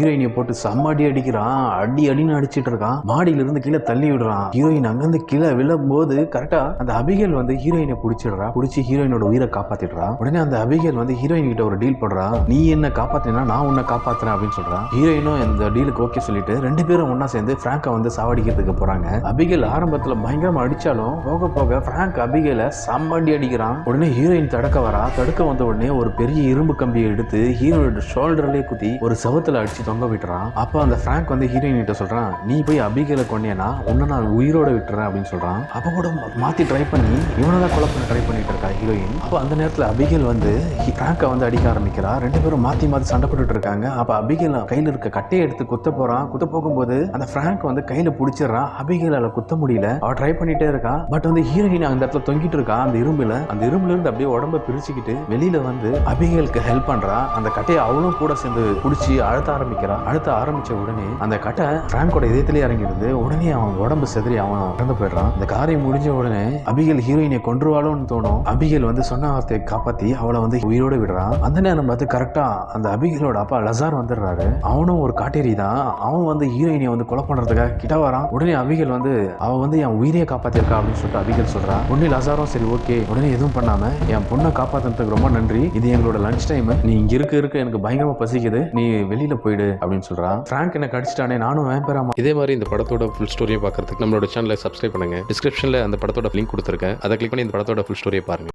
ஹீரோயினை போட்டு செம்ம அடி அடிக்கிறான். அடின்னு அடிச்சிட்டு இருக்கான். மாடியில இருந்து கீழே தள்ளி விடுறான். ஹீரோயின் அங்கிருந்து கீழே விழும் போது கரெக்டா அந்த அபிகேல் வந்து ஹீரோயினை பிடிச்சிடுறா. பிடிச்சி ஹீரோயினோட உயிரை காப்பாத்திடுறா. உடனே அந்த அபிகேல் வந்து ஹீரோயின் கிட்ட ஒரு டீல் பண்றா. நீ என்ன காப்பாத்தினா நான் உன்னை காப்பாத்துறேன் அப்படின்னு சொல்றான். ஹீரோயினும் இந்த டீலுக்கு ஓகே சொல்லிட்டு ரெண்டு பேரும் ஒன்னா சேர்ந்து பிராங்கை வந்து சாவடிக்கிறதுக்கு போறாங்க. அபிகேல் ஆரம்பத்துல பயங்கரமா அடிச்சாலும் போக போக பிராங்க் அபிகேல செம்ம அடி அடிக்கிறான். உடனே ஹீரோயின் தடுக்க வந்த உடனே ஒரு பெரிய இரும்பு கம்பியை எடுத்து ஹீரோயோட ஷோல்டர்லயே குத்தி ஒரு செவத்துல அடிச்சு தொங்க விட்டுறான். அப்ப அந்த பிராங்க் வந்து ஹீரோயின் கிட்ட சொல்றான், நீ போய் அபிகேல கொண்டேனா உன்னை நான் உயிரோட விட்டுறேன் அப்படின்னு சொல்றான். அப்ப கூட மாத்தி ட்ரை பண்ணி இவனதான் கொலை பண்ண ட்ரை பண்ணிட்டு இருக்கா ஹீரோயின். அப்ப அந்த நேரத்துல அபிகேல் வந்து பிராங்கை வந்து அடிக்க ஆரம்பிக்கிறா. ரெண்டு பேரும் மாத்தி சண்டை போட்டுட்டு இருக்காங்க. அப்ப அபிகேல் கையில இருக்க கட்டையை எடுத்து குத்த போறான். குத்த போகும்போது அந்த பிராங்க் வந்து கையில பிடிச்சிடறான். அபிகேலால குத்த முடியல. அவ ட்ரை பண்ணிட்டே இருக்கா. பட் வந்து ஹீரோயின் அந்த இடத்துல தொங்கிட்டு இருக்கா. அந்த இரும்புல இருந்து அப்படியே உடம்ப பிரிச்சுக்கிட்டு வெளியில வந்து அபிகேலுக்கு ஹெல்ப் பண்றா. அந்த கட்டையை அவளும் கூட சேர்ந்து பிடிச்சி அழுத்த ஆரம்பிச்ச உடனே அந்த கட்டை பிராங்கோட இதயத்திலே இறங்கிடுது. உடனே அவன் உடம்பு செதறி அவன் இறந்து போயிடுறான். இந்த காரியம் முடிஞ்ச உடனே அபிகேல் ஹீரோயினை கொன்றுவாளோன்னு தோணும். அபிகேல் வந்து சொன்ன வார்த்தையை காப்பாத்தி அவளை வந்து உயிரோட விடுறான். அந்த நேரம் பார்த்து கரெக்டா அந்த அபிகேலோட அப்பா லசார் வந்துடுறாரு. அவனும் ஒரு காட்டேரி தான். அவன் வந்து ஹீரோயினை வந்து கொலை பண்றதுக்காக கிட்ட வரான். உடனே அபிகேல் வந்து அவ வந்து என் உயிரையே காப்பாத்திருக்கா அப்படின்னு சொல்லிட்டு அபிகேல் சொல்றான். உடனே லசாரும் சரி ஓகே உடனே எதுவும் பண்ணாம என் பொண்ணை காப்பாத்துறதுக்கு ரொம்ப நன்றி. இது எங்களோட லஞ்ச் டைம். நீ இங்க இருக்க எனக்கு பயங்கரமா பசிக்குது. நீ வெளியில போயிடு அப்படின்னு சொல்றான். பிராங்க் என்ன கடிச்சிட்டானே நானும் வேம்பராமா. இதே மாதிரி இந்த படத்தோட ஃபுல் ஸ்டோரியை பார்க்கறதுக்கு நம்மளோட சேனலை சப்ஸ்கிரைப் பண்ணுங்க. டிஸ்கிரிப்ஷன்ல அந்த படத்தோட லிங்க் கொடுத்துருக்கேன். அதை கிளிக் பண்ணி இந்த படத்தோட ஃபுல் ஸ்டோரியை பாருங்க.